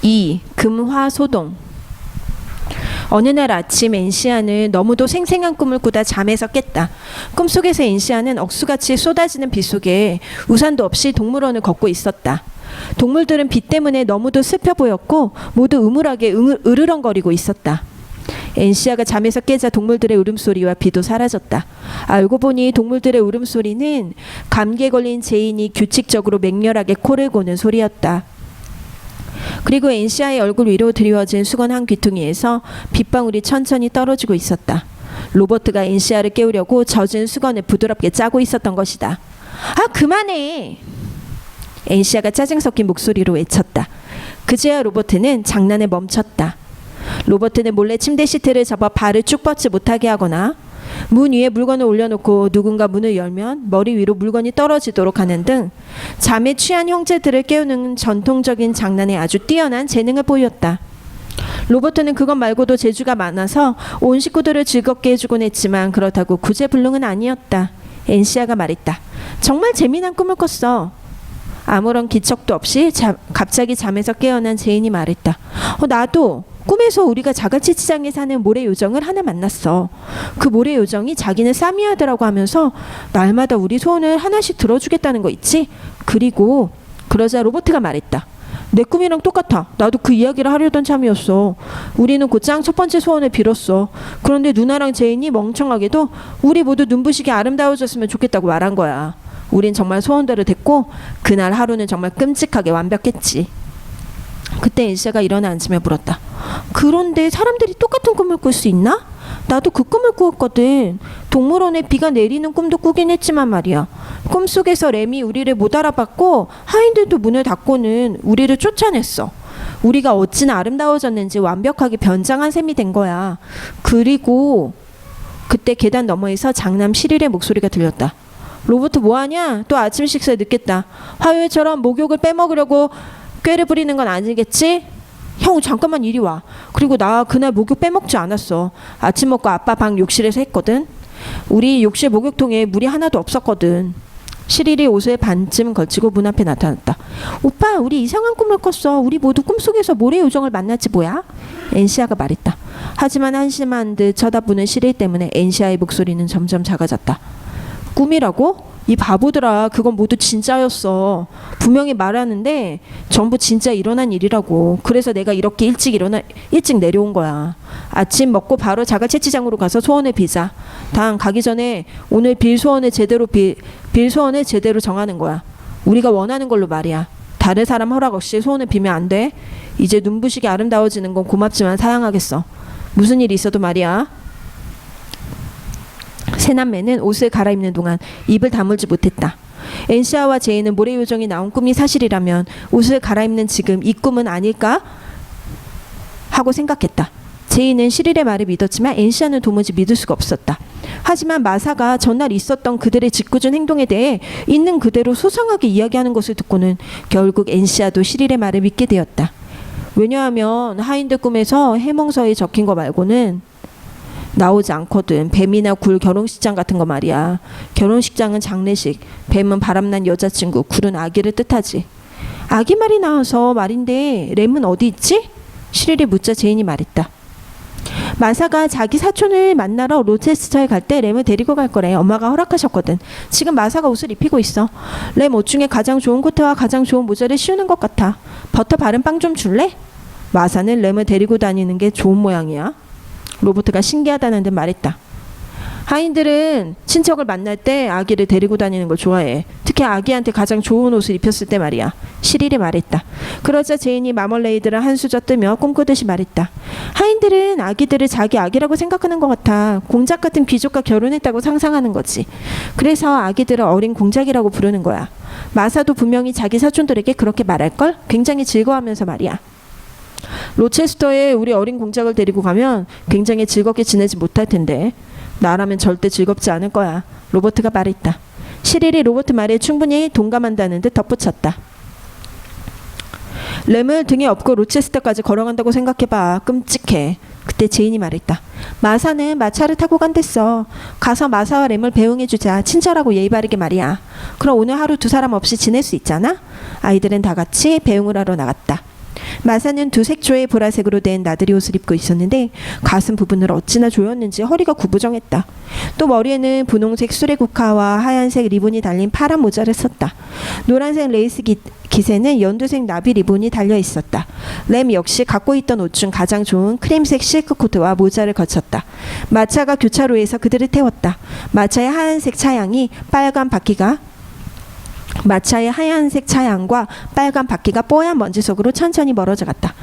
2. 금화소동. 어느 날 아침 엔시아는 너무도 생생한 꿈을 꾸다 잠에서 깼다. 꿈속에서 엔시아는 억수같이 쏟아지는 비 속에 우산도 없이 동물원을 걷고 있었다. 동물들은 비 때문에 너무도 슬퍼 보였고 모두 음울하게 으르렁거리고 있었다. 엔시아가 잠에서 깨자 동물들의 울음소리와 비도 사라졌다. 알고 보니 동물들의 울음소리는 감기에 걸린 제인이 규칙적으로 맹렬하게 코를 고는 소리였다. 그리고 엔시아의 얼굴 위로 드리워진 수건 한 귀퉁이에서 빗방울이 천천히 떨어지고 있었다. 로버트가 엔시아를 깨우려고 젖은 수건을 부드럽게 짜고 있었던 것이다. 아, 그만해! 엔시아가 짜증 섞인 목소리로 외쳤다. 그제야 로버트는 장난을 멈췄다. 로버트는 몰래 침대 시트를 접어 발을 쭉 뻗지 못하게 하거나 문 위에 물건을 올려놓고 누군가 문을 열면 머리 위로 물건이 떨어지도록 하는 등 잠에 취한 형제들을 깨우는 전통적인 장난에 아주 뛰어난 재능을 보였다. 로버트는 그것 말고도 재주가 많아서 온 식구들을 즐겁게 해주곤 했지만 그렇다고 구제불능은 아니었다. 엔시아가 말했다. 정말 재미난 꿈을 꿨어. 아무런 기척도 없이 갑자기 잠에서 깨어난 제인이 말했다. 나도 꿈에서 우리가 자갈치치장에 사는 모래요정을 하나 만났어. 그 모래요정이 자기는 싸미하더라고 하면서 날마다 우리 소원을 하나씩 들어주겠다는 거 있지? 그리고 그러자 로버트가 말했다. 내 꿈이랑 똑같아. 나도 그 이야기를 하려던 참이었어. 우리는 곧장 첫 번째 소원을 빌었어. 그런데 누나랑 제인이 멍청하게도 우리 모두 눈부시게 아름다워졌으면 좋겠다고 말한 거야. 우린 정말 소원대로 됐고 그날 하루는 정말 끔찍하게 완벽했지. 그때 엔시아가 일어나 앉으며 물었다. 그런데 사람들이 똑같은 꿈을 꿀 수 있나? 나도 그 꿈을 꾸었거든. 동물원에 비가 내리는 꿈도 꾸긴 했지만 말이야. 꿈속에서 램이 우리를 못 알아봤고 하인들도 문을 닫고는 우리를 쫓아냈어. 우리가 어찌나 아름다워졌는지 완벽하게 변장한 셈이 된 거야. 그리고 그때 계단 너머에서 장남 시릴의 목소리가 들렸다. 로버트 뭐하냐? 또 아침 식사에 늦겠다. 화요일처럼 목욕을 빼먹으려고 꾀를 부리는 건 아니겠지? 형 잠깐만 이리 와. 그리고 나 그날 목욕 빼먹지 않았어. 아침 먹고 아빠 방 욕실에서 했거든. 우리 욕실 목욕통에 물이 하나도 없었거든. 시릴이 옷을 반쯤 걸치고 문 앞에 나타났다. 오빠 우리 이상한 꿈을 꿨어. 우리 모두 꿈속에서 모래요정을 만났지 뭐야? 엔시아가 말했다. 하지만 한심한 듯 쳐다보는 시릴 때문에 엔시아의 목소리는 점점 작아졌다. 꿈이라고? 이 바보들아, 그건 모두 진짜였어. 분명히 말하는데 전부 진짜 일어난 일이라고. 그래서 내가 이렇게 일찍 내려온 거야. 아침 먹고 바로 자갈치치장으로 가서 소원을 비자. 단 가기 전에 오늘 빌 소원을 제대로 정하는 거야. 우리가 원하는 걸로 말이야. 다른 사람 허락 없이 소원을 빌면 안 돼. 이제 눈부시게 아름다워지는 건 고맙지만 사양하겠어. 무슨 일이 있어도 말이야. 세 남매는 옷을 갈아입는 동안 입을 다물지 못했다. 엔시아와 제이는 모래요정이 나온 꿈이 사실이라면 옷을 갈아입는 지금 이 꿈은 아닐까? 하고 생각했다. 제이는 시릴의 말을 믿었지만 엔시아는 도무지 믿을 수가 없었다. 하지만 마사가 전날 있었던 그들의 짓궂은 행동에 대해 있는 그대로 소상하게 이야기하는 것을 듣고는 결국 엔시아도 시릴의 말을 믿게 되었다. 왜냐하면 하인들 꿈에서 해몽서에 적힌 거 말고는 나오지 않거든. 뱀이나 굴 결혼식장 같은 거 말이야. 결혼식장은 장례식, 뱀은 바람난 여자친구, 굴은 아기를 뜻하지. 아기 말이 나와서 말인데 램은 어디 있지? 시릴이 묻자 제인이 말했다. 마사가 자기 사촌을 만나러 로체스터에 갈 때 램을 데리고 갈 거래. 엄마가 허락하셨거든. 지금 마사가 옷을 입히고 있어. 램 옷 중에 가장 좋은 코트와 가장 좋은 모자를 씌우는 것 같아. 버터 바른 빵 좀 줄래? 마사는 램을 데리고 다니는 게 좋은 모양이야. 로버트가 신기하다는 듯 말했다. 하인들은 친척을 만날 때 아기를 데리고 다니는 걸 좋아해. 특히 아기한테 가장 좋은 옷을 입혔을 때 말이야. 시릴이 말했다. 그러자 제인이 마멀레이드를 한 수저 뜨며 꿈꾸듯이 말했다. 하인들은 아기들을 자기 아기라고 생각하는 것 같아. 공작 같은 귀족과 결혼했다고 상상하는 거지. 그래서 아기들을 어린 공작이라고 부르는 거야. 마사도 분명히 자기 사촌들에게 그렇게 말할걸? 굉장히 즐거워하면서 말이야. 로체스터에 우리 어린 공작을 데리고 가면 굉장히 즐겁게 지내지 못할 텐데 나라면 절대 즐겁지 않을 거야. 로버트가 말했다. 시릴이 로버트 말에 충분히 동감한다는 듯 덧붙였다. 램을 등에 업고 로체스터까지 걸어간다고 생각해봐. 끔찍해. 그때 제인이 말했다. 마사는 마차를 타고 간댔어. 가서 마사와 램을 배웅해주자. 친절하고 예의 바르게 말이야. 그럼 오늘 하루 두 사람 없이 지낼 수 있잖아? 아이들은 다 같이 배웅을 하러 나갔다. 마사는 두 색조의 보라색으로 된 나들이 옷을 입고 있었는데 가슴 부분을 어찌나 조였는지 허리가 구부정했다. 또 머리에는 분홍색 수레국화와 하얀색 리본이 달린 파란 모자를 썼다. 노란색 레이스 기세는 연두색 나비 리본이 달려 있었다. 램 역시 갖고 있던 옷 중 가장 좋은 크림색 실크 코트와 모자를 거쳤다. 마차가 교차로에서 그들을 태웠다. 마차의 하얀색 차양과 빨간 바퀴가 뽀얀 먼지 속으로 천천히 멀어져 갔다.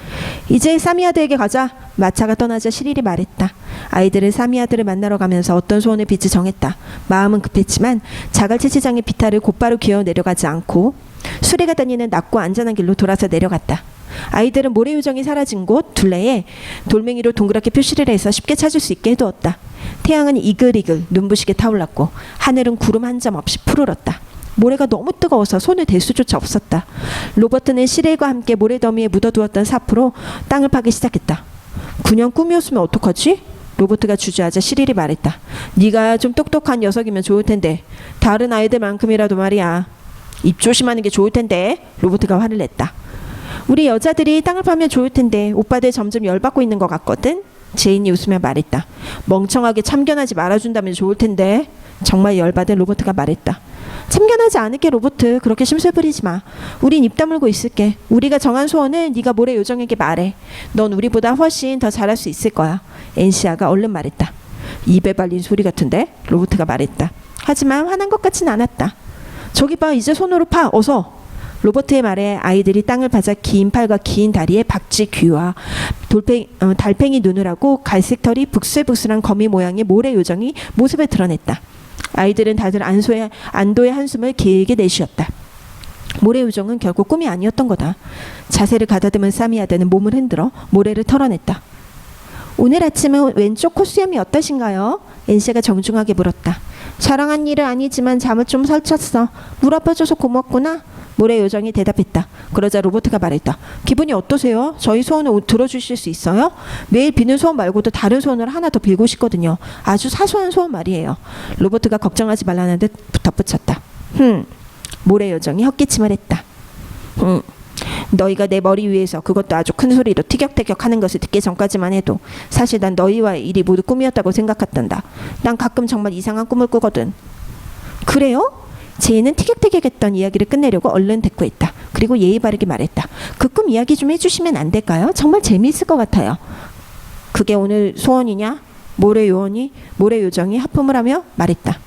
이제 사미아드에게 가자. 마차가 떠나자 시릴이 말했다. 아이들은 사미아드를 만나러 가면서 어떤 소원을 빌지 정했다. 마음은 급했지만 자갈치치장의 비탈을 곧바로 기어 내려가지 않고 수레가 다니는 낮고 안전한 길로 돌아서 내려갔다. 아이들은 모래요정이 사라진 곳 둘레에 돌멩이로 동그랗게 표시를 해서 쉽게 찾을 수 있게 해두었다. 태양은 이글이글 눈부시게 타올랐고 하늘은 구름 한 점 없이 푸르렀다. 모래가 너무 뜨거워서 손을 댈 수조차 없었다. 로버트는 시릴과 함께 모래더미에 묻어두었던 사프로 땅을 파기 시작했다. 그냥 꿈이었으면 어떡하지? 로버트가 주저하자 시릴이 말했다. 네가 좀 똑똑한 녀석이면 좋을 텐데 다른 아이들만큼이라도 말이야. 입 조심하는 게 좋을 텐데. 로버트가 화를 냈다. 우리 여자들이 땅을 파면 좋을 텐데 오빠들 점점 열받고 있는 것 같거든. 제인이 웃으며 말했다. 멍청하게 참견하지 말아준다면 좋을 텐데. 정말 열받은 로버트가 말했다. 참견하지 않을게 로버트. 그렇게 심술 부리지 마. 우린 입 다물고 있을게. 우리가 정한 소원을 네가 모래 요정에게 말해. 넌 우리보다 훨씬 더 잘할 수 있을 거야. 엔시아가 얼른 말했다. 입에 발린 소리 같은데? 로버트가 말했다. 하지만 화난 것 같진 않았다. 저기 봐. 이제 손으로 파. 어서. 로버트의 말에 아이들이 땅을 파자 긴 팔과 긴 다리에 박쥐 귀와 달팽이 눈을 하고 갈색 털이 북슬북슬한 거미 모양의 모래 요정이 모습을 드러냈다. 아이들은 다들 안도의 한숨을 길게 내쉬었다. 모래 요정은 결국 꿈이 아니었던 거다. 자세를 가다듬은 사미아드는 몸을 흔들어 모래를 털어냈다. 오늘 아침은 왼쪽 콧수염이 어떠신가요? 엔시가 정중하게 물었다. 자랑한 일은 아니지만 잠을 좀 설쳤어. 물 아파줘서 고맙구나. 모래 요정이 대답했다. 그러자 로버트가 말했다. 기분이 어떠세요? 저희 소원을 들어주실 수 있어요? 매일 비는 소원 말고도 다른 소원을 하나 더 빌고 싶거든요. 아주 사소한 소원 말이에요. 로버트가 걱정하지 말라는 듯 덧붙였다. 모래 요정이 헛기침을 했다. 너희가 내 머리 위에서 그것도 아주 큰 소리로 티격태격 하는 것을 듣기 전까지만 해도 사실 난 너희와의 일이 모두 꿈이었다고 생각했단다. 난 가끔 정말 이상한 꿈을 꾸거든. 그래요? 제이는 티격태격했던 이야기를 끝내려고 얼른 대꾸했다. 그리고 예의 바르게 말했다. 그 꿈 이야기 좀 해주시면 안 될까요? 정말 재미있을 것 같아요. 그게 오늘 소원이냐? 모래 요정이 하품을 하며 말했다.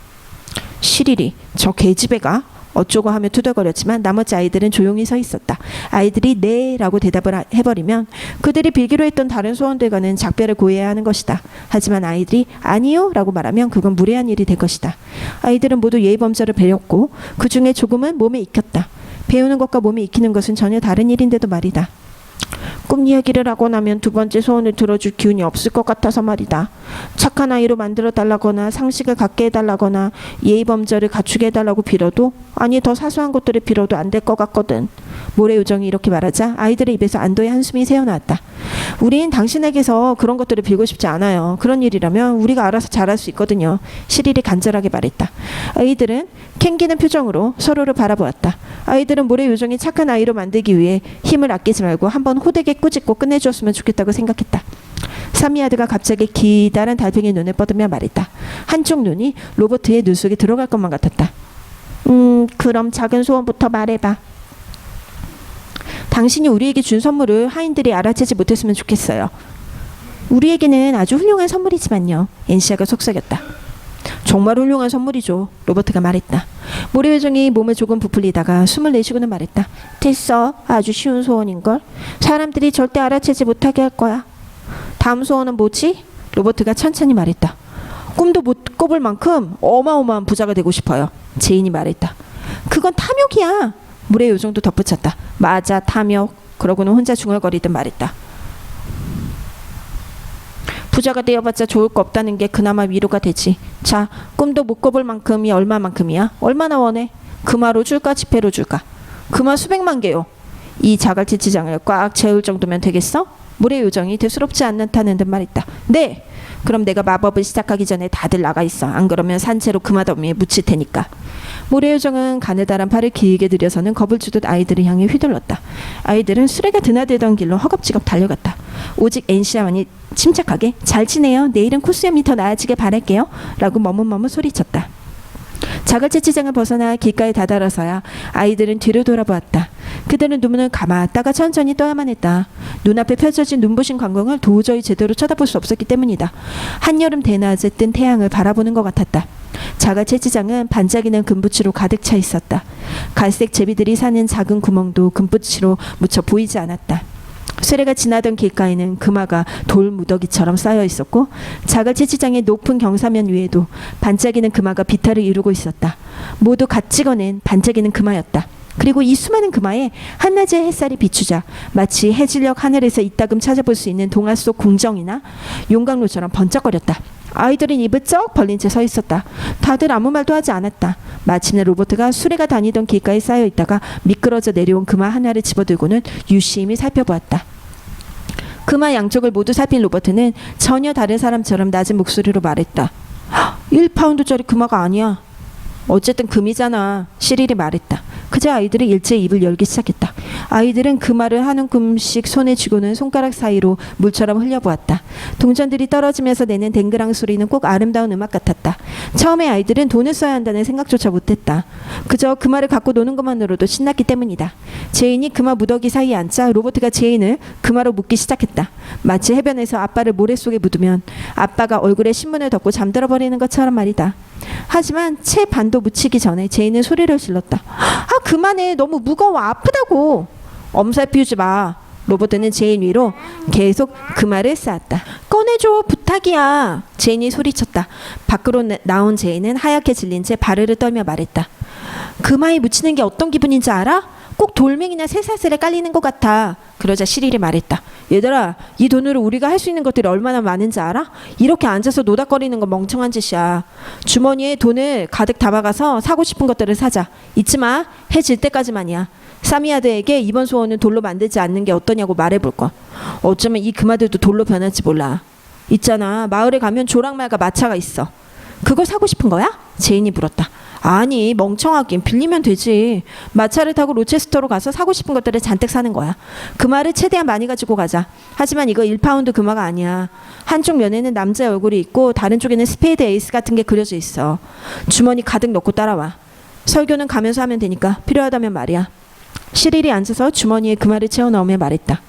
시릴이 저 계집애가 어쩌고 하며 투덜거렸지만 나머지 아이들은 조용히 서 있었다. 아이들이 네 라고 대답을 해버리면 그들이 빌기로 했던 다른 소원들과는 작별을 고해야 하는 것이다. 하지만 아이들이 아니요 라고 말하면 그건 무례한 일이 될 것이다. 아이들은 모두 예의범절을 배웠고 그 중에 조금은 몸에 익혔다. 배우는 것과 몸에 익히는 것은 전혀 다른 일인데도 말이다. 꿈 이야기를 하고 나면 두 번째 소원을 들어줄 기운이 없을 것 같아서 말이다. 착한 아이로 만들어 달라거나 상식을 갖게 해달라거나 예의범절을 갖추게 해달라고 빌어도 아니 더 사소한 것들을 빌어도 안 될 것 같거든. 모래 요정이 이렇게 말하자 아이들의 입에서 안도의 한숨이 새어나왔다. 우린 당신에게서 그런 것들을 빌고 싶지 않아요. 그런 일이라면 우리가 알아서 잘할 수 있거든요. 시릴이 간절하게 말했다. 아이들은 캥기는 표정으로 서로를 바라보았다. 아이들은 모래 요정이 착한 아이로 만들기 위해 힘을 아끼지 말고 한번 호되게 꾸짖고 끝내주었으면 좋겠다고 생각했다. 사미아드가 갑자기 기다란 달팽이 눈을 뻗으며 말했다. 한쪽 눈이 로버트의 눈 속에 들어갈 것만 같았다. 그럼 작은 소원부터 말해봐. 당신이 우리에게 준 선물을 하인들이 알아채지 못했으면 좋겠어요. 우리에게는 아주 훌륭한 선물이지만요. 엔시아가 속삭였다. 정말 훌륭한 선물이죠. 로버트가 말했다. 모래 요정이 몸을 조금 부풀리다가 숨을 내쉬고는 말했다. 됐어. 아주 쉬운 소원인걸. 사람들이 절대 알아채지 못하게 할 거야. 다음 소원은 뭐지? 로버트가 천천히 말했다. 꿈도 못 꿔볼 만큼 어마어마한 부자가 되고 싶어요. 제인이 말했다. 그건 탐욕이야. 모래 요정도 덧붙였다. 맞아, 탐욕. 그러고는 혼자 중얼거리듯 말했다. 부자가 되어봤자 좋을 거 없다는 게 그나마 위로가 되지. 자, 꿈도 못 꿔볼 만큼이 얼마만큼이야? 얼마나 원해? 금화로 줄까 지폐로 줄까? 금화 수백만 개요. 이 자갈치장을 꽉 채울 정도면 되겠어? 물의 요정이 대수롭지 않다는 듯 말했다. 네. 그럼 내가 마법을 시작하기 전에 다들 나가 있어. 안 그러면 산채로 금화더미에 묻힐 테니까. 모래요정은 가느다란 팔을 길게 들여서는 겁을 주듯 아이들을 향해 휘둘렀다. 아이들은 수레가 드나들던 길로 허겁지겁 달려갔다. 오직 엔시아만이 침착하게 잘 지내요. 내일은 코수염이 더 나아지길 바랄게요. 라고 머뭇머뭇 소리쳤다. 자갈치장을 벗어나 길가에 다다라서야 아이들은 뒤를 돌아보았다. 그들은 눈을 감았다가 천천히 떠야만 했다. 눈앞에 펼쳐진 눈부신 광경을 도저히 제대로 쳐다볼 수 없었기 때문이다. 한여름 대낮에 뜬 태양을 바라보는 것 같았다. 자갈치장은 반짝이는 금붙이로 가득 차 있었다. 갈색 제비들이 사는 작은 구멍도 금붙이로 묻혀 보이지 않았다. 수레가 지나던 길가에는 금화가 돌 무더기처럼 쌓여 있었고 자갈치장의 높은 경사면 위에도 반짝이는 금화가 비탈을 이루고 있었다. 모두 갓 찍어낸 반짝이는 금화였다. 그리고 이 수많은 금화에 한낮의 햇살이 비추자 마치 해질녘 하늘에서 이따금 찾아볼 수 있는 동화 속 궁정이나 용광로처럼 번쩍거렸다. 아이들은 입을 쩍 벌린 채 서 있었다. 다들 아무 말도 하지 않았다. 마침내 로버트가 수레가 다니던 길가에 쌓여 있다가 미끄러져 내려온 금화 하나를 집어들고는 유심히 살펴보았다. 금화 양쪽을 모두 살핀 로버트는 전혀 다른 사람처럼 낮은 목소리로 말했다. 1파운드짜리 금화가 아니야. 어쨌든 금이잖아. 시릴이 말했다. 그제 아이들이 일제 입을 열기 시작했다. 아이들은 금화를 한 움큼씩 손에 쥐고는 손가락 사이로 물처럼 흘려보았다. 동전들이 떨어지면서 내는 댕그랑 소리는 꼭 아름다운 음악 같았다. 처음에 아이들은 돈을 써야 한다는 생각조차 못했다. 그저 금화를 갖고 노는 것만으로도 신났기 때문이다. 제인이 금화 무더기 사이에 앉자 로버트가 제인을 금화로 묶기 시작했다. 마치 해변에서 아빠를 모래 속에 묻으면 아빠가 얼굴에 신문을 덮고 잠들어 버리는 것처럼 말이다. 하지만 채 반도 묻히기 전에 제인은 소리를 질렀다. 아, 그만해. 너무 무거워. 아프다고. 엄살 피우지 마. 로버트는 제인 위로 계속 금화를 쌓았다. 꺼내줘. 부탁이야. 제인이 소리쳤다. 밖으로 나온 제인은 하얗게 질린 채 바르르 떨며 말했다. 금화에 묻히는 게 어떤 기분인지 알아? 꼭 돌멩이나 쇠사슬에 깔리는 것 같아. 그러자 시릴이 말했다. 얘들아, 이 돈으로 우리가 할 수 있는 것들이 얼마나 많은지 알아? 이렇게 앉아서 노닥거리는 건 멍청한 짓이야. 주머니에 돈을 가득 담아가서 사고 싶은 것들을 사자. 잊지 마. 해 질 때까지만이야. 사미아드에게 이번 소원은 돌로 만들지 않는 게 어떠냐고 말해볼까. 어쩌면 이 금화들도 돌로 변할지 몰라. 있잖아, 마을에 가면 조랑말과 마차가 있어. 그걸 사고 싶은 거야? 제인이 물었다. 아니, 멍청하긴. 빌리면 되지. 마차를 타고 로체스터로 가서 사고 싶은 것들을 잔뜩 사는 거야. 금화를 최대한 많이 가지고 가자. 하지만 이거 1파운드 금화가 아니야. 한쪽 면에는 남자의 얼굴이 있고 다른 쪽에는 스페이드 에이스 같은 게 그려져 있어. 주머니 가득 넣고 따라와. 설교는 가면서 하면 되니까 필요하다면 말이야. 시릴이 앉아서 주머니에 금화를 채워 넣으며 말했다.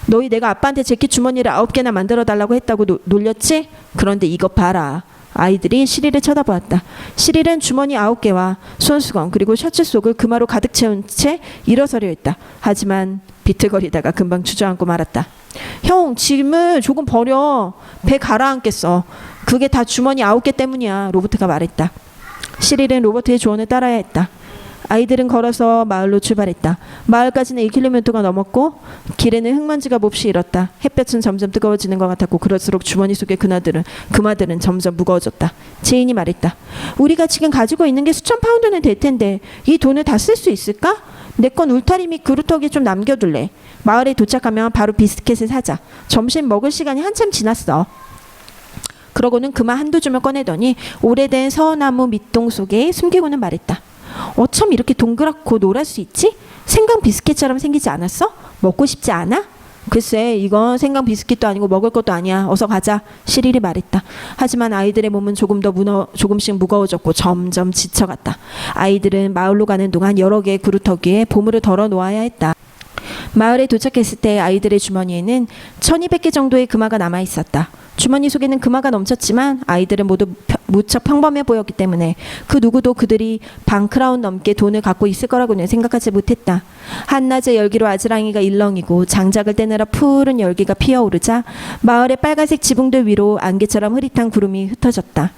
너희 내가 아빠한테 재킷 주머니를 9개나 만들어 달라고 했다고 놀렸지? 그런데 이것 봐라. 아이들이 시릴을 쳐다보았다. 시릴은 주머니 9개와 손수건 그리고 셔츠 속을 금화로 가득 채운 채 일어서려 했다. 하지만 비틀거리다가 금방 주저앉고 말았다. 형, 짐을 조금 버려. 배 가라앉겠어. 그게 다 주머니 9개 때문이야. 로버트가 말했다. 시릴은 로버트의 조언을 따라야 했다. 아이들은 걸어서 마을로 출발했다. 마을까지는 1km가 넘었고 길에는 흙먼지가 몹시 일었다. 햇볕은 점점 뜨거워지는 것 같았고 그럴수록 주머니 속의 금화들은 점점 무거워졌다. 제인이 말했다. 우리가 지금 가지고 있는 게 수천 파운드는 될 텐데 이 돈을 다 쓸 수 있을까? 내 건 울타리 및 그루터기에 좀 남겨둘래. 마을에 도착하면 바로 비스켓을 사자. 점심 먹을 시간이 한참 지났어. 그러고는 금화 한두 줌을 꺼내더니 오래된 서나무 밑동 속에 숨기고는 말했다. 어쩜 이렇게 동그랗고 노랄 수 있지? 생강 비스켓처럼 생기지 않았어? 먹고 싶지 않아? 글쎄, 이건 생강 비스켓도 아니고 먹을 것도 아니야. 어서 가자. 시릴이 말했다. 하지만 아이들의 몸은 조금씩 무거워졌고 점점 지쳐갔다. 아이들은 마을로 가는 동안 여러 개의 그루터기에 보물을 덜어 놓아야 했다. 마을에 도착했을 때 아이들의 주머니에는 1200개 정도의 금화가 남아 있었다. 주머니 속에는 금화가 넘쳤지만 아이들은 모두 무척 평범해 보였기 때문에 그 누구도 그들이 반 크라운 넘게 돈을 갖고 있을 거라고는 생각하지 못했다. 한낮의 열기로 아지랑이가 일렁이고 장작을 떼느라 푸른 열기가 피어오르자 마을의 빨간색 지붕들 위로 안개처럼 흐릿한 구름이 흩어졌다.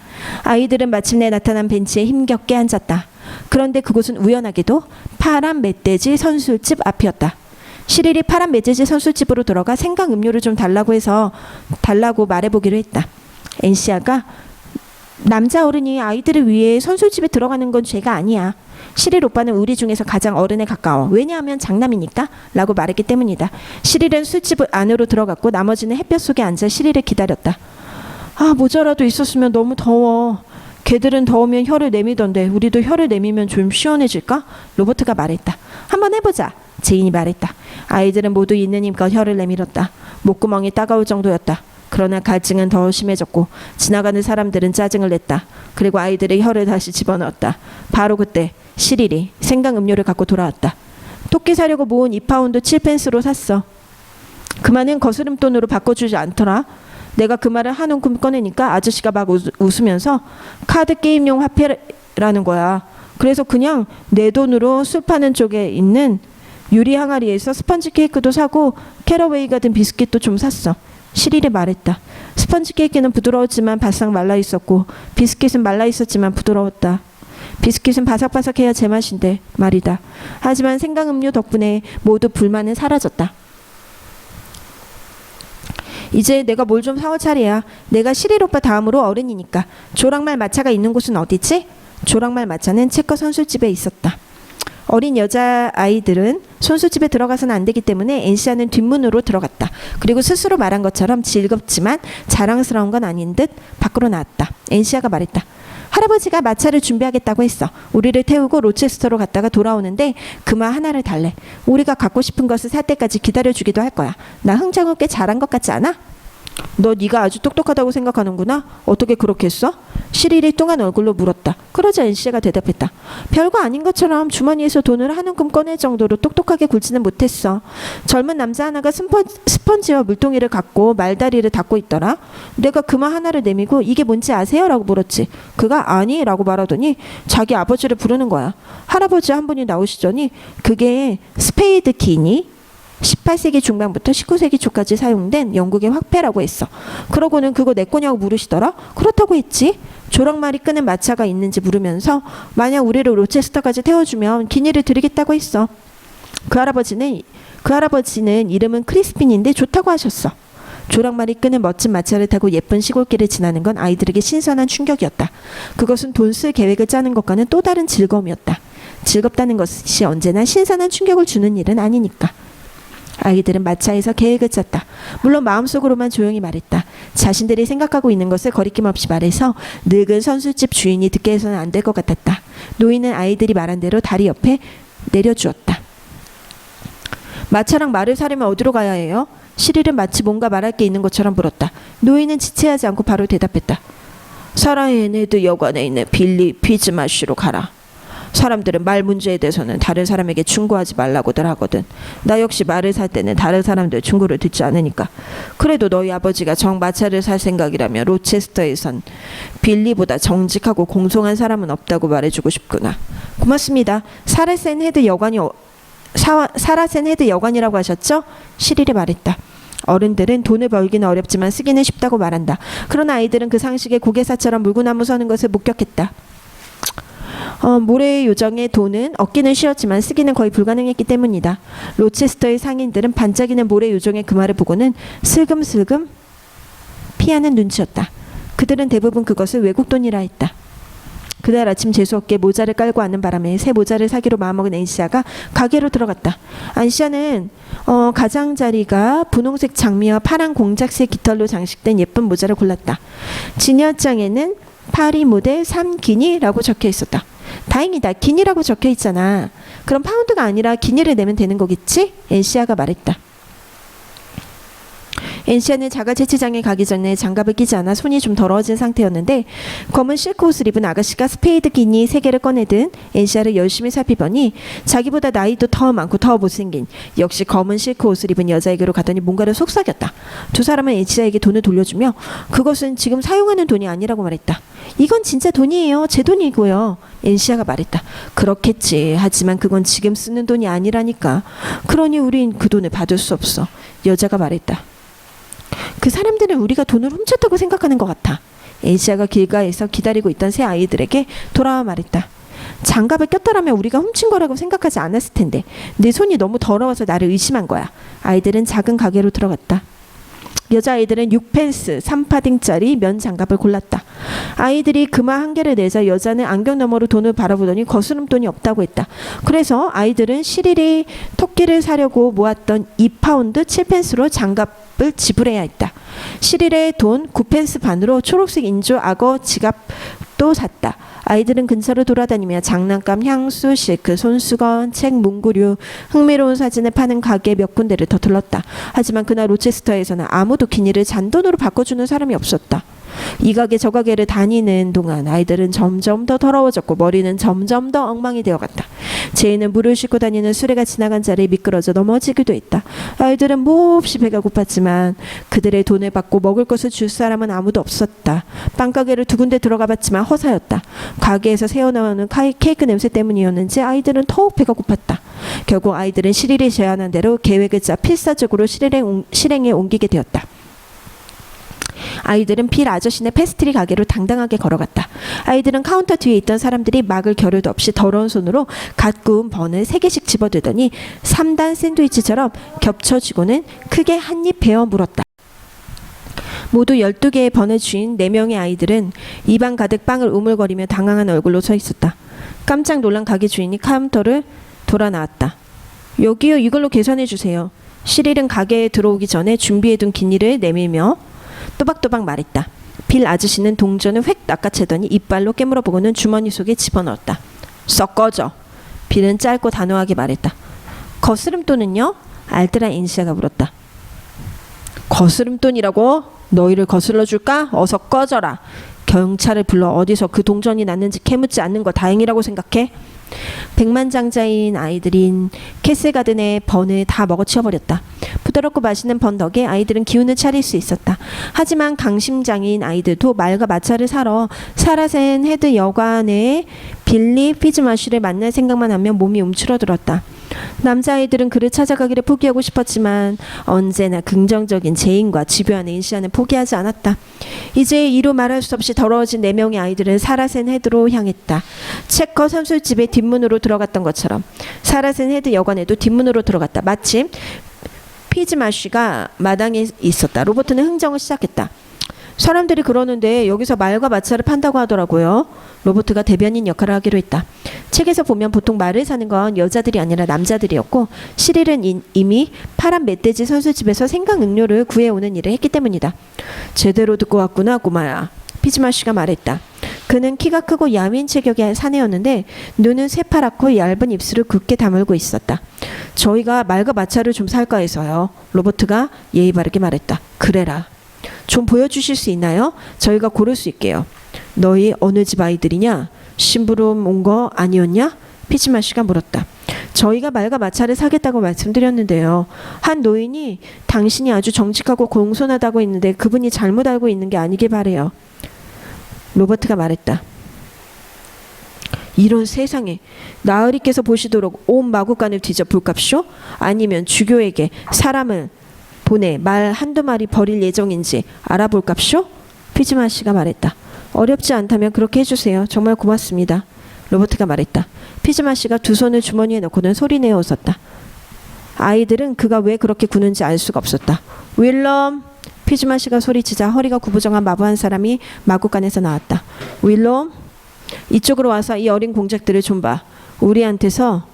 아이들은 마침내 나타난 벤치에 힘겹게 앉았다. 그런데 그곳은 우연하게도 파란 멧돼지 선술집 앞이었다. 시릴이 파란 멧돼지 선술집으로 들어가 생강 음료를 좀 달라고 말해보기로 했다. 엔시아가 남자 어른이 아이들을 위해 선술집에 들어가는 건 죄가 아니야. 시릴 오빠는 우리 중에서 가장 어른에 가까워. 왜냐하면 장남이니까 라고 말했기 때문이다. 시릴은 술집 안으로 들어갔고 나머지는 햇볕 속에 앉아 시릴을 기다렸다. 아, 모자라도 있었으면. 너무 더워. 걔들은 더우면 혀를 내미던데 우리도 혀를 내미면 좀 시원해질까? 로버트가 말했다. 한번 해보자. 제인이 말했다. 아이들은 모두 있는 힘껏 혀를 내밀었다. 목구멍이 따가울 정도였다. 그러나 갈증은 더 심해졌고 지나가는 사람들은 짜증을 냈다. 그리고 아이들의 혀를 다시 집어넣었다. 바로 그때 시릴이 생강 음료를 갖고 돌아왔다. 토끼 사려고 모은 2파운드 7펜스로 샀어. 그만은 거스름돈으로 바꿔주지 않더라. 내가 그 말을 한 움큼 꺼내니까 아저씨가 막 웃으면서 카드 게임용 화폐라는 거야. 그래서 그냥 내 돈으로 술 파는 쪽에 있는 유리 항아리에서 스펀지 케이크도 사고 캐러웨이가 든 비스킷도 좀 샀어. 시릴이 말했다. 스펀지 케이크는 부드러웠지만 바싹 말라 있었고 비스킷은 말라 있었지만 부드러웠다. 비스킷은 바삭바삭해야 제맛인데 말이다. 하지만 생강음료 덕분에 모두 불만은 사라졌다. 이제 내가 뭘 좀 사올 차례야. 내가 시릴 오빠 다음으로 어른이니까. 조랑말 마차가 있는 곳은 어디지? 조랑말 마차는 체커 선술집에 있었다. 어린 여자아이들은 선술집에 들어가서는 안 되기 때문에 엔시아는 뒷문으로 들어갔다. 그리고 스스로 말한 것처럼 즐겁지만 자랑스러운 건 아닌 듯 밖으로 나왔다. 엔시아가 말했다. 할아버지가 마차를 준비하겠다고 했어. 우리를 태우고 로체스터로 갔다가 돌아오는데 그마 하나를 달래. 우리가 갖고 싶은 것을 살 때까지 기다려주기도 할 거야. 나 흥정을 꽤 잘한 것 같지 않아? 너 네가 아주 똑똑하다고 생각하는구나. 어떻게 그렇게 했어? 시릴이 뚱한 얼굴로 물었다. 그러자 엔시아가 대답했다. 별거 아닌 것처럼 주머니에서 돈을 한 움큼 꺼낼 정도로 똑똑하게 굴지는 못했어. 젊은 남자 하나가 스펀지와 물동이를 갖고 말다리를 닦고 있더라. 내가 그마 하나를 내미고 이게 뭔지 아세요? 라고 물었지. 그가 아니 라고 말하더니 자기 아버지를 부르는 거야. 할아버지 한 분이 나오시더니 그게 스페이드 키니? 18세기 중반부터 19세기 초까지 사용된 영국의 화폐라고 했어. 그러고는 그거 내 거냐고 물으시더라. 그렇다고 했지. 조랑말이 끄는 마차가 있는지 물으면서 만약 우리를 로체스터까지 태워주면 기니를 드리겠다고 했어. 그 할아버지는 이름은 크리스핀인데 좋다고 하셨어. 조랑말이 끄는 멋진 마차를 타고 예쁜 시골길을 지나는 건 아이들에게 신선한 충격이었다. 그것은 돈 쓸 계획을 짜는 것과는 또 다른 즐거움이었다. 즐겁다는 것이 언제나 신선한 충격을 주는 일은 아니니까. 아이들은 마차에서 계획을 짰다. 물론 마음속으로만 조용히 말했다. 자신들이 생각하고 있는 것을 거리낌 없이 말해서 늙은 선술집 주인이 듣게 해서는 안 될 것 같았다. 노인은 아이들이 말한 대로 다리 옆에 내려주었다. 마차랑 말을 사려면 어디로 가야 해요? 시릴은 마치 뭔가 말할 게 있는 것처럼 물었다. 노인은 지체하지 않고 바로 대답했다. 사라헤네드 여관에 있는 빌리 피즈마쉬로 가라. 사람들은 말 문제에 대해서는 다른 사람에게 충고하지 말라고들 하거든. 나 역시 말을 살 때는 다른 사람들 충고를 듣지 않으니까. 그래도 너희 아버지가 정마차를 살 생각이라면 로체스터에선 빌리보다 정직하고 공손한 사람은 없다고 말해주고 싶구나. 고맙습니다. 사라센 헤드 여관이라고 하셨죠? 시릴이 말했다. 어른들은 돈을 벌기는 어렵지만 쓰기는 쉽다고 말한다. 그러나 아이들은 그 상식에 고개사처럼 물구나무 서는 것을 목격했다. 모래의 요정의 돈은 얻기는 쉬웠지만 쓰기는 거의 불가능했기 때문이다. 로체스터의 상인들은 반짝이는 모래 요정의 그 말을 보고는 슬금슬금 피하는 눈치였다. 그들은 대부분 그것을 외국 돈이라 했다. 그날 아침 재수없게 모자를 깔고 앉는 바람에 새 모자를 사기로 마음먹은 엔시아가 가게로 들어갔다. 안시아는 가장자리가 분홍색 장미와 파란 공작새 깃털로 장식된 예쁜 모자를 골랐다. 진열장에는 파리 모델 3기니라고 적혀 있었다. 다행이다. 기니라고 적혀 있잖아. 그럼 파운드가 아니라 기니를 내면 되는 거겠지? 엔시아가 말했다. 엔시아는 자가 채취장에 가기 전에 장갑을 끼지 않아 손이 좀 더러워진 상태였는데 검은 실크 옷을 입은 아가씨가 스페이드 기니 3개를 꺼내든 엔시아를 열심히 살피더니 자기보다 나이도 더 많고 더 못생긴 역시 검은 실크 옷을 입은 여자에게로 가더니 뭔가를 속삭였다. 두 사람은 엔시아에게 돈을 돌려주며 그것은 지금 사용하는 돈이 아니라고 말했다. 이건 진짜 돈이에요. 제 돈이고요. 엔시아가 말했다. 그렇겠지. 하지만 그건 지금 쓰는 돈이 아니라니까. 그러니 우린 그 돈을 받을 수 없어. 여자가 말했다. 그 사람들은 우리가 돈을 훔쳤다고 생각하는 것 같아. 엔시아가 길가에서 기다리고 있던 새 아이들에게 돌아와 말했다. 장갑을 꼈더라면 우리가 훔친 거라고 생각하지 않았을 텐데 내 손이 너무 더러워서 나를 의심한 거야. 아이들은 작은 가게로 들어갔다. 여자아이들은 6펜스 3파딩짜리 면 장갑을 골랐다. 아이들이 금화 한 개를 내자 여자는 안경 너머로 돈을 바라보더니 거스름돈이 없다고 했다. 그래서 아이들은 시리리 토끼를 사려고 모았던 2파운드 7펜스로 장갑을 지불해야 했다. 시리리의 돈 9펜스 반으로 초록색 인조 악어 지갑도 샀다. 아이들은 근처를 돌아다니며 장난감, 향수, 실크, 손수건, 책, 문구류, 흥미로운 사진을 파는 가게 몇 군데를 더 들렀다. 하지만 그날 로체스터에서는 아무도 기니를 잔돈으로 바꿔주는 사람이 없었다. 이 가게 저 가게를 다니는 동안 아이들은 점점 더 더러워졌고 머리는 점점 더 엉망이 되어갔다. 제이는 물을 싣고 다니는 수레가 지나간 자리에 미끄러져 넘어지기도 했다. 아이들은 몹시 배가 고팠지만 그들의 돈을 받고 먹을 것을 줄 사람은 아무도 없었다. 빵가게를 두 군데 들어가 봤지만 허사였다. 가게에서 새어나오는 케이크 냄새 때문이었는지 아이들은 더욱 배가 고팠다. 결국 아이들은 시릴이 제안한 대로 계획을 짜 필사적으로 실행에 옮기게 되었다. 아이들은 빌 아저씨네 페스트리 가게로 당당하게 걸어갔다. 아이들은 카운터 뒤에 있던 사람들이 막을 겨를도 없이 더러운 손으로 갓 구운 번을 3개씩 집어들더니 3단 샌드위치처럼 겹쳐지고는 크게 한 입 베어 물었다. 모두 12개의 번을 쥔 4명의 아이들은 입안 가득 빵을 우물거리며 당황한 얼굴로 서 있었다. 깜짝 놀란 가게 주인이 카운터를 돌아 나왔다. 여기요, 이걸로 계산해 주세요. 시릴은 가게에 들어오기 전에 준비해둔 기니를 내밀며 또박또박 말했다. 빌 아저씨는 동전을 획 낚아채더니 이빨로 깨물어보고는 주머니 속에 집어넣었다. 썩 꺼져. 빌은 짧고 단호하게 말했다. 거스름돈은요? 알뜰한 인시아가 물었다. 거스름돈이라고? 너희를 거슬러 줄까? 어서 꺼져라. 경찰을 불러 어디서 그 동전이 났는지 캐묻지 않는 거 다행이라고 생각해? 백만장자인 아이들인 캐슬가든의 번을 다 먹어치워버렸다. 부드럽고 맛있는 번 덕에 아이들은 기운을 차릴 수 있었다. 하지만 강심장인 아이들도 말과 마차를 사러 사라센 헤드 여관의 빌리 피즈마쉬를 만날 생각만 하면 몸이 움츠러들었다. 남자아이들은 그를 찾아가기를 포기하고 싶었지만 언제나 긍정적인 제인과 집요한 인시아는 포기하지 않았다. 이제 이루 말할 수 없이 더러워진 4명의 아이들은 사라센 헤드로 향했다. 체커 선술집의 뒷문으로 들어갔던 것처럼 사라센 헤드 여관에도 뒷문으로 들어갔다. 마침 피즈마쉬가 마당에 있었다. 로버트는 흥정을 시작했다. 사람들이 그러는데 여기서 말과 마차를 판다고 하더라고요. 로버트가 대변인 역할을 하기로 했다. 책에서 보면 보통 말을 사는 건 여자들이 아니라 남자들이었고 시릴은 이미 파란 멧돼지 선술집에서 생강 음료를 구해오는 일을 했기 때문이다. 제대로 듣고 왔구나 꼬마야. 피즈마쉬가 말했다. 그는 키가 크고 야윈 체격의 사내였는데 눈은 새파랗고 얇은 입술을 굳게 다물고 있었다. 저희가 말과 마차를 좀 살까 해서요. 로버트가 예의 바르게 말했다. 그래라. 좀 보여주실 수 있나요? 저희가 고를 수 있게요. 너희 어느 집 아이들이냐? 심부름 온 거 아니었냐? 피즈마쉬가 물었다. 저희가 말과 마차를 사겠다고 말씀드렸는데요. 한 노인이 당신이 아주 정직하고 공손하다고 했는데 그분이 잘못 알고 있는 게 아니길 바래요. 로버트가 말했다. 이런 세상에 나으리께서 보시도록 온 마구간을 뒤져 볼깝쇼? 아니면 주교에게 사람을 보내 말 한두 마리 버릴 예정인지 알아볼깝쇼? 피즈마쉬가 말했다. 어렵지 않다면 그렇게 해주세요. 정말 고맙습니다. 로버트가 말했다. 피즈마쉬가 두 손을 주머니에 넣고는 소리내어 웃었다. 아이들은 그가 왜 그렇게 구는지 알 수가 없었다. 윌럼! 피즈마쉬가 소리치자 허리가 구부정한 마부 한 사람이 마구간에서 나왔다. 윌럼! 이쪽으로 와서 이 어린 공작들을 좀 봐. 우리한테서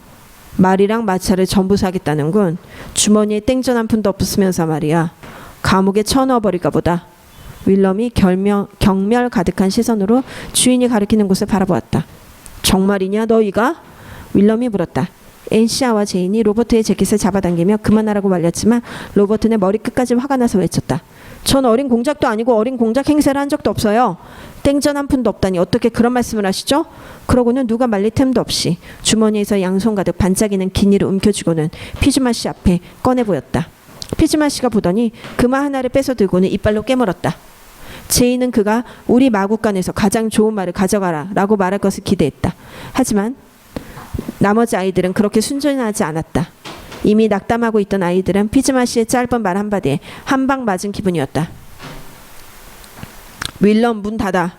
말이랑 마차를 전부 사겠다는군. 주머니에 땡전 한 푼도 없으면서 말이야. 감옥에 쳐넣어버릴까 보다. 윌럼이 경멸 가득한 시선으로 주인이 가리키는 곳을 바라보았다. 정말이냐 너희가? 윌럼이 물었다. 엔시아와 제인이 로버트의 재킷을 잡아당기며 그만하라고 말렸지만 로버트는 머리 끝까지 화가 나서 외쳤다. 전 어린 공작도 아니고 어린 공작 행세를 한 적도 없어요. 땡전 한 푼도 없다니 어떻게 그런 말씀을 하시죠? 그러고는 누가 말릴 틈도 없이 주머니에서 양손 가득 반짝이는 기니를 움켜쥐고는 피즈마쉬 앞에 꺼내 보였다. 피즈마쉬가 보더니 금화 하나를 뺏어 들고는 이빨로 깨물었다. 제이는 그가 우리 마구간에서 가장 좋은 말을 가져가라 라고 말할 것을 기대했다. 하지만 나머지 아이들은 그렇게 순전하지 않았다. 이미 낙담하고 있던 아이들은 피즈마쉬의 짧은 말 한마디에 한 방 맞은 기분이었다. 윌럼 문 닫아.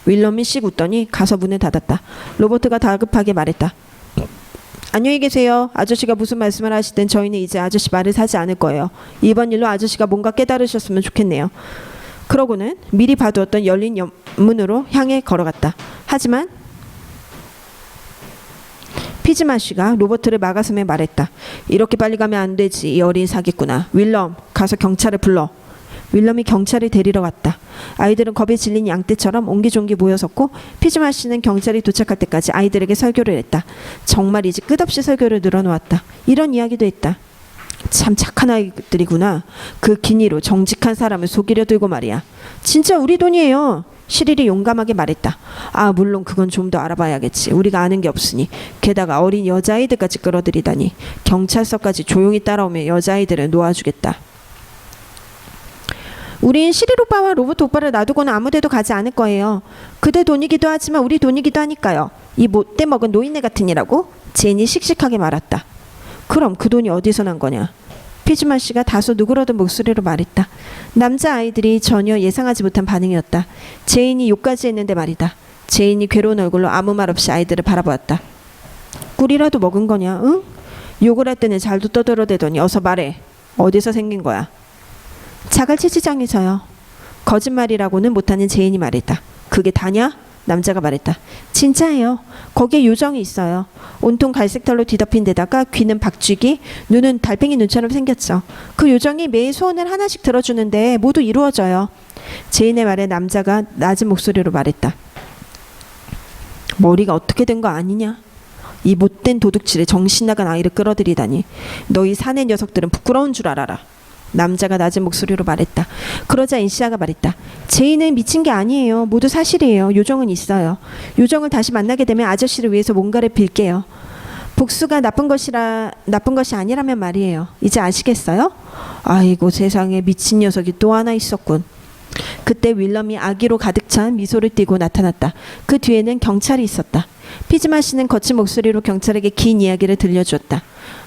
윌럼이 씩 웃더니 가서 문을 닫았다. 로버트가 다급하게 말했다. 안녕히 계세요. 아저씨가 무슨 말씀을 하시든 저희는 이제 아저씨 말을 사지 않을 거예요. 이번 일로 아저씨가 뭔가 깨달으셨으면 좋겠네요. 그러고는 미리 봐두었던 열린 문으로 향해 걸어갔다. 하지만 피즈마 씨가 로버트를 막아서며 말했다. 이렇게 빨리 가면 안 되지. 이 어린 사기꾼아. 윌럼, 가서 경찰을 불러. 윌럼이 경찰을 데리러 갔다. 아이들은 겁에 질린 양떼처럼 옹기종기 모여섰고 피즈마 씨는 경찰이 도착할 때까지 아이들에게 설교를 했다. 정말이지 끝없이 설교를 늘어놓았다. 이런 이야기도 했다. 참 착한 아이들이구나. 그 기니로 정직한 사람을 속이려 들고 말이야. 진짜 우리 돈이에요. 시릴이 용감하게 말했다. 아, 물론 그건 좀 더 알아봐야겠지. 우리가 아는 게 없으니. 게다가 어린 여자아이들까지 끌어들이다니. 경찰서까지 조용히 따라오면 여자아이들을 놓아주겠다. 우린 시릴 오빠와 로버트 오빠를 놔두고는 아무데도 가지 않을 거예요. 그들 돈이기도 하지만 우리 돈이기도 하니까요. 이 못돼 먹은 노인네 같으니라고? 제인이 씩씩하게 말았다. 그럼 그 돈이 어디서 난 거냐? 피즈마 씨가 다소 누그러든 목소리로 말했다. 남자아이들이 전혀 예상하지 못한 반응이었다. 제인이 욕까지 했는데 말이다. 제인이 괴로운 얼굴로 아무 말 없이 아이들을 바라보았다. 꿀이라도 먹은 거냐? 응? 욕을 할 때는 잘도 떠들어대더니 어서 말해. 어디서 생긴 거야? 자갈치즈장에서요. 거짓말이라고는 못하는 제인이 말했다. 그게 다냐? 남자가 말했다. 진짜예요. 거기에 요정이 있어요. 온통 갈색 털로 뒤덮인 데다가 귀는 박쥐기, 눈은 달팽이 눈처럼 생겼죠. 그 요정이 매일 소원을 하나씩 들어주는데 모두 이루어져요. 제인의 말에 남자가 낮은 목소리로 말했다. 머리가 어떻게 된 거 아니냐? 이 못된 도둑질에 정신 나간 아이를 끌어들이다니. 너희 사내 녀석들은 부끄러운 줄 알아라. 남자가 낮은 목소리로 말했다. 그러자 인시아가 말했다. 제인은 미친 게 아니에요. 모두 사실이에요. 요정은 있어요. 요정을 다시 만나게 되면 아저씨를 위해서 뭔가를 빌게요. 복수가 나쁜 것이 아니라면 말이에요. 이제 아시겠어요? 아이고 세상에 미친 녀석이 또 하나 있었군. 그때 윌럼이 아기로 가득 찬 미소를 띠고 나타났다. 그 뒤에는 경찰이 있었다. 피즈마 씨는 거친 목소리로 경찰에게 긴 이야기를 들려주었다.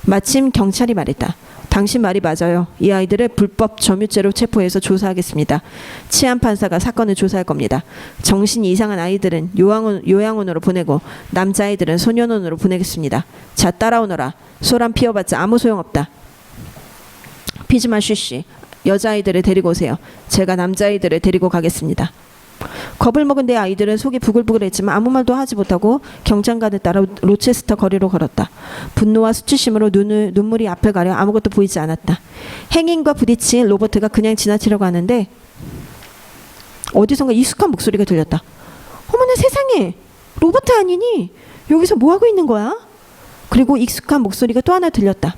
마침 경찰이 말했다. 당신 말이 맞아요. 이 아이들을 불법 점유죄로 체포해서 조사하겠습니다. 치안 판사가 사건을 조사할 겁니다. 정신이 이상한 아이들은 요양원으로 보내고 남자아이들은 소년원으로 보내겠습니다. 자, 따라오너라. 소란 피워봤자 아무 소용없다. 피즈마 씨, 여자아이들을 데리고 오세요. 제가 남자아이들을 데리고 가겠습니다. 겁을 먹은 내 아이들은 속이 부글부글했지만 아무 말도 하지 못하고 경찰관을 따라 로체스터 거리로 걸었다. 분노와 수치심으로 눈물이 앞을 가려 아무것도 보이지 않았다. 행인과 부딪힌 로버트가 그냥 지나치려고 하는데 어디선가 익숙한 목소리가 들렸다. 어머나 세상에, 로버트 아니니? 여기서 뭐하고 있는 거야? 그리고 익숙한 목소리가 또 하나 들렸다.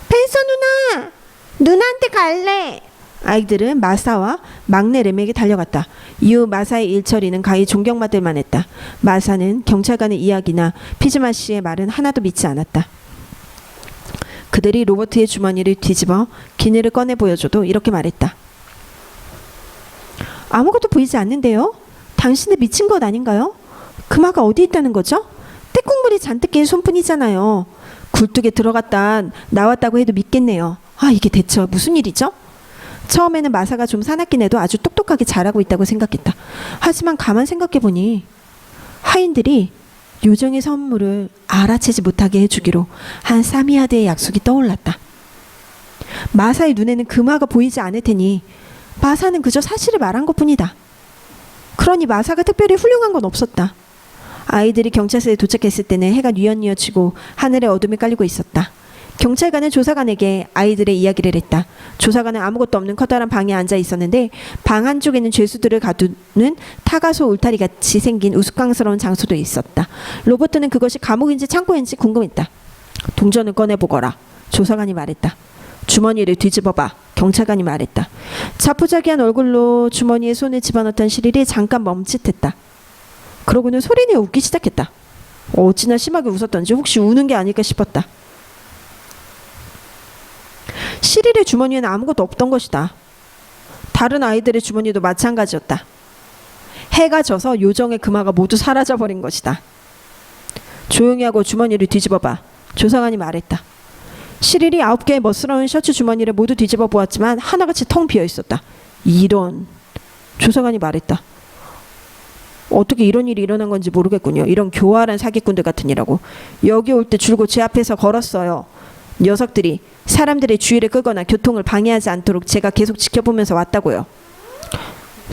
펜서 누나! 누나한테 갈래! 아이들은 마사와 막내 렘에게 달려갔다. 이후 마사의 일처리는 가히 존경받을 만했다. 마사는 경찰관의 이야기나 피즈마 씨의 말은 하나도 믿지 않았다. 그들이 로버트의 주머니를 뒤집어 기내를 꺼내 보여줘도 이렇게 말했다. 아무것도 보이지 않는데요? 당신들 미친 것 아닌가요? 금화가 어디 있다는 거죠? 떼국물이 잔뜩 낀 손뿐이잖아요. 굴뚝에 들어갔다 나왔다고 해도 믿겠네요. 아, 이게 대체 무슨 일이죠? 처음에는 마사가 좀 사납긴 해도 아주 똑똑하게 잘하고 있다고 생각했다. 하지만 가만 생각해보니 하인들이 요정의 선물을 알아채지 못하게 해주기로 한 사미아드의 약속이 떠올랐다. 마사의 눈에는 금화가 보이지 않을 테니 마사는 그저 사실을 말한 것뿐이다. 그러니 마사가 특별히 훌륭한 건 없었다. 아이들이 경찰서에 도착했을 때는 해가 뉘엿뉘엿지고 하늘에 어둠이 깔리고 있었다. 경찰관은 조사관에게 아이들의 이야기를 했다. 조사관은 아무것도 없는 커다란 방에 앉아 있었는데 방 한쪽에는 죄수들을 가두는 타가소 울타리같이 생긴 우스꽝스러운 장소도 있었다. 로버트는 그것이 감옥인지 창고인지 궁금했다. 동전을 꺼내보거라. 조사관이 말했다. 주머니를 뒤집어봐. 경찰관이 말했다. 자포자기한 얼굴로 주머니에 손을 집어넣던 시릴이 잠깐 멈칫했다. 그러고는 소리내어 웃기 시작했다. 어찌나 심하게 웃었던지 혹시 우는 게 아닐까 싶었다. 시릴의 주머니에는 아무것도 없던 것이다. 다른 아이들의 주머니도 마찬가지였다. 해가 져서 요정의 금화가 모두 사라져버린 것이다. 조용히 하고 주머니를 뒤집어봐. 조사관이 말했다. 시릴이 9개의 멋스러운 셔츠 주머니를 모두 뒤집어 보았지만 하나같이 텅 비어 있었다. 이런. 조사관이 말했다. 어떻게 이런 일이 일어난 건지 모르겠군요. 이런 교활한 사기꾼들 같으니라고. 여기 올 때 줄곧 제 앞에서 걸었어요. 녀석들이 사람들의 주의를 끄거나 교통을 방해하지 않도록 제가 계속 지켜보면서 왔다고요.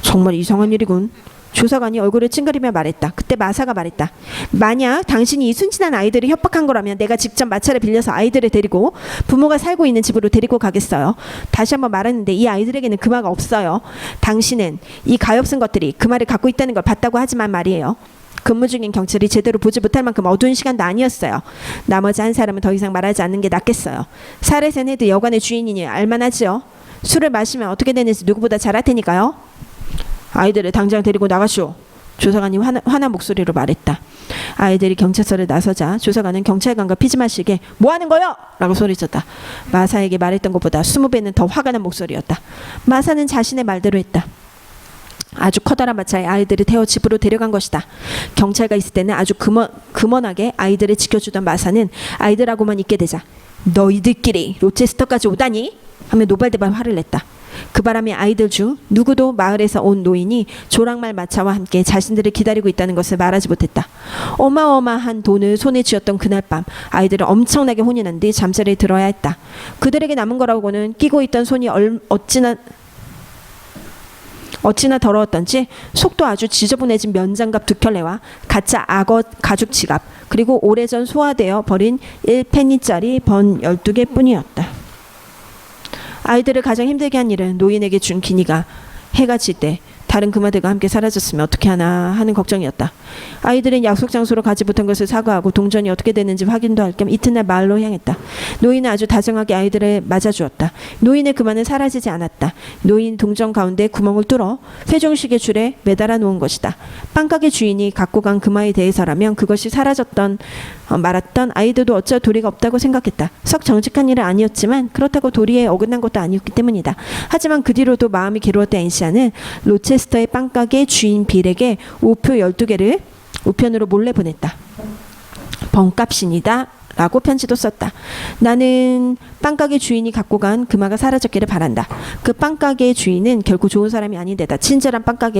정말 이상한 일이군. 조사관이 얼굴을 찡그리며 말했다. 그때 마사가 말했다. 만약 당신이 이 순진한 아이들을 협박한 거라면 내가 직접 마차를 빌려서 아이들을 데리고 부모가 살고 있는 집으로 데리고 가겠어요. 다시 한번 말하는데 이 아이들에게는 금화가 없어요. 당신은 이 가엾은 것들이 금화를 갖고 있다는 걸 봤다고 하지만 말이에요. 근무 중인 경찰이 제대로 보지 못할 만큼 어두운 시간도 아니었어요. 나머지 한 사람은 더 이상 말하지 않는 게 낫겠어요. 살해된 애들 여관의 주인이니 알만하지요. 술을 마시면 어떻게 되는지 누구보다 잘 알 테니까요. 아이들을 당장 데리고 나가시오. 조사관이 화난 목소리로 말했다. 아이들이 경찰서를 나서자 조사관은 경찰관과 피즈마시에게 뭐 하는 거요? 라고 소리쳤다. 마사에게 말했던 것보다 20배는 더 화가 난 목소리였다. 마사는 자신의 말대로 했다. 아주 커다란 마차에 아이들을 태워 집으로 데려간 것이다. 경찰가 있을 때는 아주 금원하게 아이들을 지켜주던 마사는 아이들하고만 있게 되자 너희들끼리 로체스터까지 오다니? 하며 노발대발 화를 냈다. 그 바람에 아이들 중 누구도 마을에서 온 노인이 조랑말 마차와 함께 자신들을 기다리고 있다는 것을 말하지 못했다. 어마어마한 돈을 손에 쥐었던 그날 밤 아이들은 엄청나게 혼이 난 뒤 잠자리에 들어야 했다. 그들에게 남은 거라고는 끼고 있던 손이 어찌나 더러웠던지 속도 아주 지저분해진 면장갑 2켤레와 가짜 악어 가죽 지갑 그리고 오래전 소화되어 버린 1페니짜리 번 12개 뿐이었다. 아이들을 가장 힘들게 한 일은 노인에게 준 기니가 해가 질 때 다른 금아들과 함께 사라졌으면 어떻게 하나 하는 걱정이었다. 아이들은 약속 장소로 가지 못한 것을 사과하고 동전이 어떻게 됐는지 확인도 할 겸 이튿날 마을로 향했다. 노인은 아주 다정하게 아이들을 맞아주었다. 노인의 금화는 사라지지 않았다. 노인 동전 가운데 구멍을 뚫어 회종식의 줄에 매달아 놓은 것이다. 빵가게 주인이 갖고 간 금화에 대해서라면 그것이 말았던 아이들도 어찌할 도리가 없다고 생각했다. 썩 정직한 일은 아니었지만 그렇다고 도리에 어긋난 것도 아니었기 때문이다. 하지만 그 뒤로도 마음이 괴로웠던 앤시아는 로체스터의 빵가게 주인 빌에게 우표 12개를 우편으로 몰래 보냈다. 번값입니다. 라고 편지도 썼다. 나는 빵가게 주인이 갖고 간 금화가 사라졌기를 바란다. 그 빵가게 주인은 결코 좋은 사람이 아닌데다 친절한 빵가게에서